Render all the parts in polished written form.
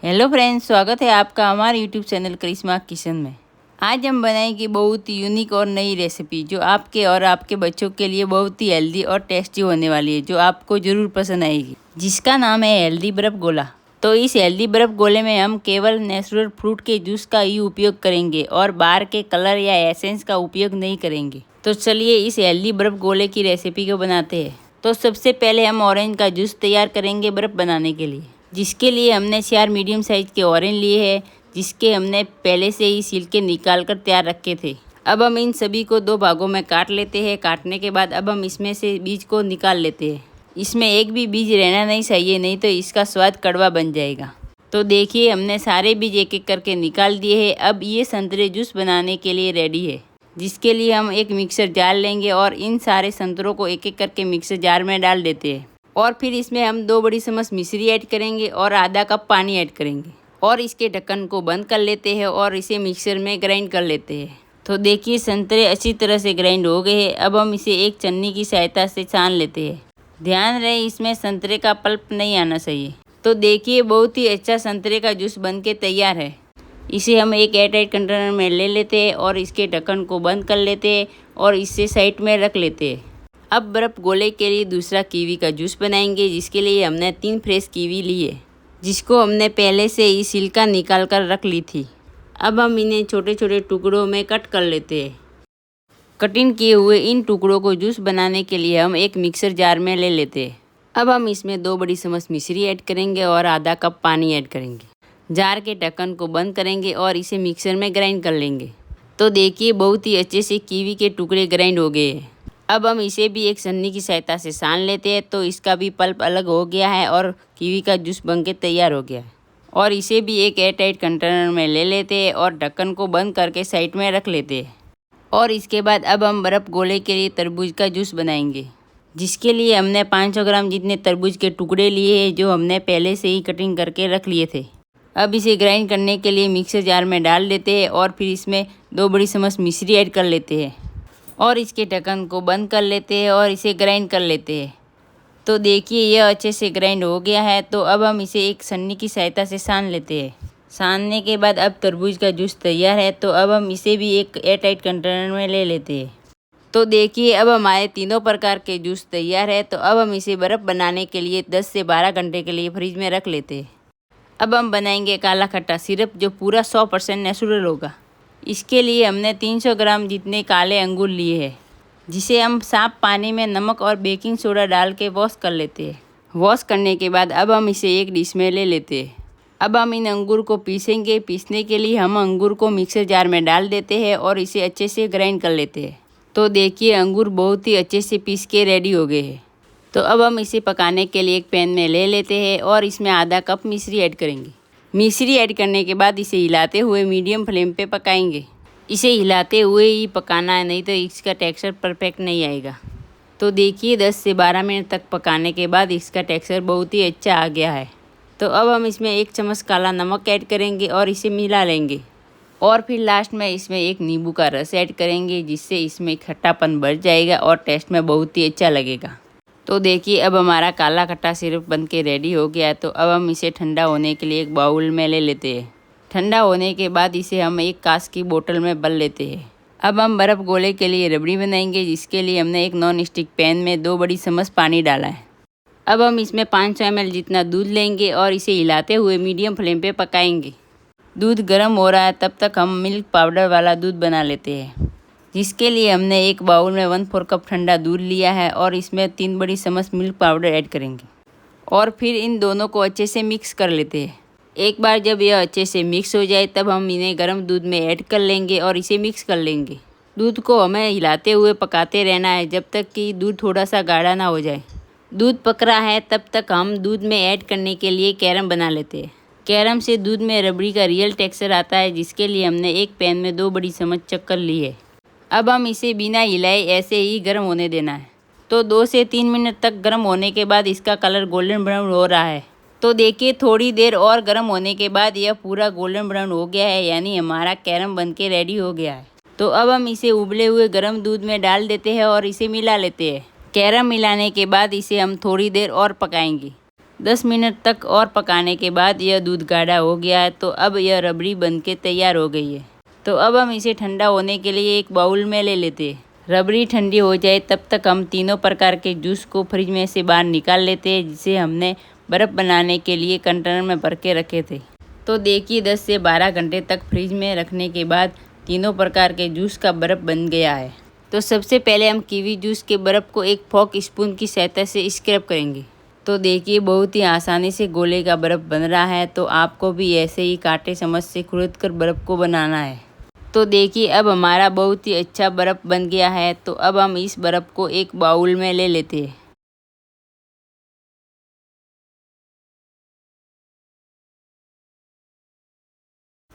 Hello friends, स्वागत है आपका हमारे यूट्यूब चैनल करिश्मा किचन में। आज हम बनाएंगे बहुत ही यूनिक और नई रेसिपी जो आपके और आपके बच्चों के लिए बहुत ही हेल्दी और टेस्टी होने वाली है, जो आपको ज़रूर पसंद आएगी, जिसका नाम है हेल्दी बर्फ़ गोला। तो इस हेल्दी बर्फ़ गोले में हम केवल नेचुरल फ्रूट के जूस का ही उपयोग करेंगे और बाहर के कलर या एसेंस का उपयोग नहीं करेंगे। तो चलिए इस हेल्दी बर्फ़ गोले की रेसिपी को बनाते हैं। तो सबसे पहले हम ऑरेंज का जूस तैयार करेंगे बर्फ़ बनाने के लिए, जिसके लिए हमने 4 मीडियम साइज़ के ऑरेंज लिए हैं, जिसके हमने पहले से ही छिलके निकाल कर तैयार रखे थे। अब हम इन सभी को 2 भागों में काट लेते हैं। काटने के बाद अब हम इसमें से बीज को निकाल लेते हैं। इसमें एक भी बीज रहना नहीं चाहिए, नहीं तो इसका स्वाद कड़वा बन जाएगा। तो देखिए हमने सारे बीज एक एक करके निकाल दिए हैं। अब ये संतरे जूस बनाने के लिए रेडी है, जिसके लिए हम एक मिक्सर जार लेंगे और इन सारे संतरों को एक एक करके मिक्सर जार में डाल देते हैं। और फिर इसमें हम 2 बड़ी चम्मच मिश्री ऐड करेंगे और आधा कप पानी ऐड करेंगे और इसके ढक्कन को बंद कर लेते हैं और इसे मिक्सर में ग्राइंड कर लेते हैं। तो देखिए संतरे अच्छी तरह से ग्राइंड हो गए हैं। अब हम इसे एक छन्नी की सहायता से छान लेते हैं। ध्यान रहे इसमें संतरे का पल्प नहीं आना चाहिए। तो देखिए बहुत ही अच्छा संतरे का जूस बन के तैयार है। इसे हम एक एयरटाइट कंटेनर में ले लेते हैं और इसके ढक्कन को बंद कर लेते हैं और इसे साइड में रख लेते हैं। अब बर्फ़ गोले के लिए दूसरा कीवी का जूस बनाएंगे, जिसके लिए हमने 3 फ्रेश कीवी ली है, जिसको हमने पहले से ही छिलका निकाल कर रख ली थी। अब हम इन्हें छोटे छोटे टुकड़ों में कट कर लेते हैं। कटिंग किए हुए इन टुकड़ों को जूस बनाने के लिए हम एक मिक्सर जार में ले लेते हैं। अब हम इसमें 2 बड़ी चम्मच मिश्री ऐड करेंगे और आधा कप पानी ऐड करेंगे। जार के ढक्कन को बंद करेंगे और इसे मिक्सर में ग्राइंड कर लेंगे। तो देखिए बहुत ही अच्छे से कीवी के टुकड़े ग्राइंड हो गए हैं। अब हम इसे भी एक छन्नी की सहायता से छान लेते हैं। तो इसका भी पल्प अलग हो गया है और कीवी का जूस बनके तैयार हो गया है। और इसे भी एक एयरटाइट कंटेनर में ले लेते हैं और ढक्कन को बंद करके साइड में रख लेते हैं। और इसके बाद अब हम बर्फ़ गोले के लिए तरबूज का जूस बनाएंगे, जिसके लिए हमने 500 ग्राम जितने तरबूज के टुकड़े लिए हैं, जो हमने पहले से ही कटिंग करके रख लिए थे। अब इसे ग्राइंड करने के लिए मिक्सर जार में डाल देते हैं और फिर इसमें 2 बड़ी चम्मच मिश्री ऐड कर लेते हैं और इसके ढक्कन को बंद कर लेते हैं और इसे ग्राइंड कर लेते हैं। तो देखिए यह अच्छे से ग्राइंड हो गया है। तो अब हम इसे एक छन्नी की सहायता से छान लेते हैं। छानने के बाद अब तरबूज का जूस तैयार है। तो अब हम इसे भी एक एयरटाइट कंटेनर में ले लेते हैं। तो देखिए अब हमारे तीनों प्रकार के जूस तैयार है। तो अब हम इसे बर्फ़ बनाने के लिए 10 से 12 घंटे के लिए फ्रिज में रख लेते हैं। अब हम बनाएंगे काला खट्टा सिरप, जो पूरा 100% नेचुरल होगा। इसके लिए हमने 300 ग्राम जितने काले अंगूर लिए हैं, जिसे हम साफ पानी में नमक और बेकिंग सोडा डाल के वॉश कर लेते हैं। वॉश करने के बाद अब हम इसे एक डिश में ले लेते हैं। अब हम इन अंगूर को पीसेंगे। पीसने के लिए हम अंगूर को मिक्सर जार में डाल देते हैं और इसे अच्छे से ग्राइंड कर लेते हैं। तो देखिए अंगूर बहुत ही अच्छे से पीस के रेडी हो गए हैं। तो अब हम इसे पकाने के लिए एक पैन में ले लेते हैं और इसमें आधा कप मिश्री ऐड करेंगे। मिश्री ऐड करने के बाद इसे हिलाते हुए मीडियम फ्लेम पे पकाएंगे। इसे हिलाते हुए ही पकाना है, नहीं तो इसका टेक्सचर परफेक्ट नहीं आएगा। तो देखिए 10 से 12 मिनट तक पकाने के बाद इसका टेक्सचर बहुत ही अच्छा आ गया है। तो अब हम इसमें 1 चम्मच काला नमक ऐड करेंगे और इसे मिला लेंगे। और फिर लास्ट में इसमें एक नींबू का रस ऐड करेंगे, जिससे इसमें खट्टापन बढ़ जाएगा और टेस्ट में बहुत ही अच्छा लगेगा। तो देखिए अब हमारा काला खट्टा सिरप बनके रेडी हो गया है। तो अब हम इसे ठंडा होने के लिए एक बाउल में ले लेते हैं। ठंडा होने के बाद इसे हम एक कांच की बोतल में भर लेते हैं। अब हम बर्फ़ गोले के लिए रबड़ी बनाएंगे, जिसके लिए हमने एक नॉन स्टिक पैन में 2 बड़ी चम्मच पानी डाला है। अब हम इसमें 500 ml जितना दूध लेंगे और इसे हिलाते हुए मीडियम फ्लेम पे पकाएंगे। दूध गर्म हो रहा है, तब तक हम मिल्क पाउडर वाला दूध बना लेते हैं, जिसके लिए हमने एक बाउल में 1/4 कप ठंडा दूध लिया है और इसमें 3 बड़ी चम्मच मिल्क पाउडर ऐड करेंगे और फिर इन दोनों को अच्छे से मिक्स कर लेते हैं। एक बार जब यह अच्छे से मिक्स हो जाए तब हम इन्हें गर्म दूध में ऐड कर लेंगे और इसे मिक्स कर लेंगे। दूध को हमें हिलाते हुए पकाते रहना है जब तक कि दूध थोड़ा सा गाढ़ा ना हो जाए। दूध पक रहा है तब तक हम दूध में ऐड करने के लिए कैरम बना लेते हैं। कैरम से दूध में रबड़ी का रियल टेक्सचर आता है, जिसके लिए हमने एक पैन में 2 बड़ी चम्मच शक्कर ली है। अब हम इसे बिना हिलाए ऐसे ही गर्म होने देना है। तो 2 से 3 मिनट तक गर्म होने के बाद इसका कलर गोल्डन ब्राउन हो रहा है। तो देखिए थोड़ी देर और गर्म होने के बाद यह पूरा गोल्डन ब्राउन हो गया है, यानी हमारा कैरम बनके रेडी हो गया है। तो अब हम इसे उबले हुए गर्म दूध में डाल देते हैं और इसे मिला लेते हैं। कैरम मिलाने के बाद इसे हम थोड़ी देर और पकाएंगे। 10 मिनट तक और पकाने के बाद यह दूध गाढ़ा हो गया है, तो अब यह रबड़ी बनके तैयार हो गई है। तो अब हम इसे ठंडा होने के लिए एक बाउल में ले लेते हैं। रबड़ी ठंडी हो जाए तब तक हम तीनों प्रकार के जूस को फ्रिज में से बाहर निकाल लेते हैं, जिसे हमने बर्फ़ बनाने के लिए कंटेनर में भर के रखे थे। तो देखिए 10 से 12 घंटे तक फ्रिज में रखने के बाद तीनों प्रकार के जूस का बर्फ़ बन गया है। तो सबसे पहले हम कीवी जूस के बर्फ़ को एक फोक स्पून की सहायता से स्क्रैप करेंगे। तो देखिए बहुत ही आसानी से गोले का बर्फ़ बन रहा है। तो आपको भी ऐसे ही कांटे चम्मच से खुरद कर बर्फ़ को बनाना है। तो देखिए अब हमारा बहुत ही अच्छा बर्फ़ बन गया है। तो अब हम इस बर्फ़ को एक बाउल में ले लेते हैं।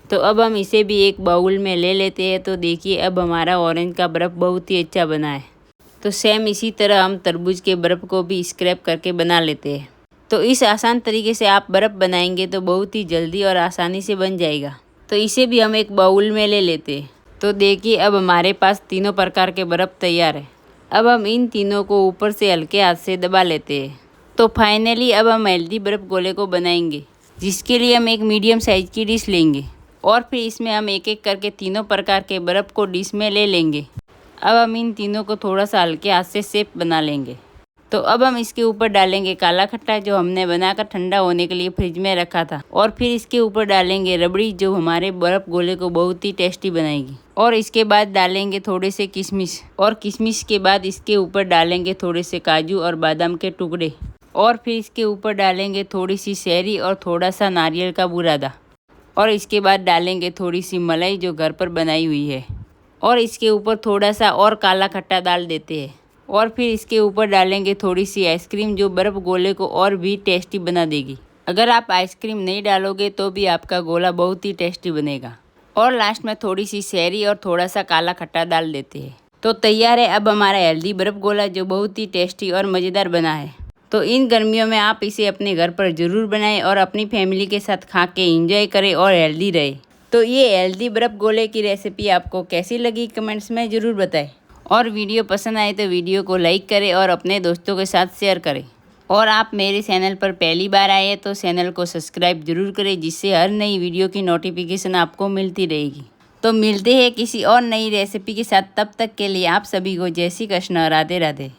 तो अब हम इसे भी एक बाउल में ले लेते हैं। तो देखिए अब हमारा ऑरेंज का बर्फ़ बहुत ही अच्छा बना है। तो सेम इसी तरह हम तरबूज के बर्फ़ को भी स्क्रैप करके बना लेते हैं। तो इस आसान तरीके से आप बर्फ़ बनाएंगे तो बहुत ही जल्दी और आसानी से बन जाएगा। तो इसे भी हम एक बाउल में ले लेते हैं। तो देखिए अब हमारे पास तीनों प्रकार के बर्फ़ तैयार है। अब हम इन तीनों को ऊपर से हल्के हाथ से दबा लेते हैं। तो फाइनली अब हम हेल्दी बर्फ़ गोले को बनाएंगे, जिसके लिए हम एक मीडियम साइज़ की डिश लेंगे और फिर इसमें हम एक एक करके तीनों प्रकार के बर्फ़ को डिश में ले लेंगे। अब हम इन तीनों को थोड़ा सा हल्के हाथ से शेप बना लेंगे। तो अब हम इसके ऊपर डालेंगे काला खट्टा, जो हमने बनाकर ठंडा होने के लिए फ्रिज में रखा था। और फिर इसके ऊपर डालेंगे रबड़ी, जो हमारे बर्फ़ गोले को बहुत ही टेस्टी बनाएगी। और इसके बाद डालेंगे थोड़े से किशमिश, और किशमिश के बाद इसके ऊपर डालेंगे थोड़े से काजू और बादाम के टुकड़े। और फिर इसके ऊपर डालेंगे थोड़ी सी शहरी और थोड़ा सा नारियल का बुरादा। और इसके बाद डालेंगे थोड़ी सी मलाई, जो घर पर बनाई हुई है। और इसके ऊपर थोड़ा सा और काला खट्टा डाल देते हैं। और फिर इसके ऊपर डालेंगे थोड़ी सी आइसक्रीम, जो बर्फ़ गोले को और भी टेस्टी बना देगी। अगर आप आइसक्रीम नहीं डालोगे तो भी आपका गोला बहुत ही टेस्टी बनेगा। और लास्ट में थोड़ी सी शहरी और थोड़ा सा काला खट्टा डाल देते हैं। तो तैयार है अब हमारा हेल्दी बर्फ़ गोला, जो बहुत ही टेस्टी और मज़ेदार बना है। तो इन गर्मियों में आप इसे अपने घर पर ज़रूर बनाएं और अपनी फैमिली के साथ खा के एंजॉय करें और हेल्दी रहे। तो ये हेल्दी बर्फ़ गोले की रेसिपी आपको कैसी लगी कमेंट्स में ज़रूर बताएं। और वीडियो पसंद आए तो वीडियो को लाइक करें और अपने दोस्तों के साथ शेयर करें। और आप मेरे चैनल पर पहली बार आए हैं तो चैनल को सब्सक्राइब जरूर करें, जिससे हर नई वीडियो की नोटिफिकेशन आपको मिलती रहेगी। तो मिलते हैं किसी और नई रेसिपी के साथ, तब तक के लिए आप सभी को जय श्री कृष्ण, राधे राधे।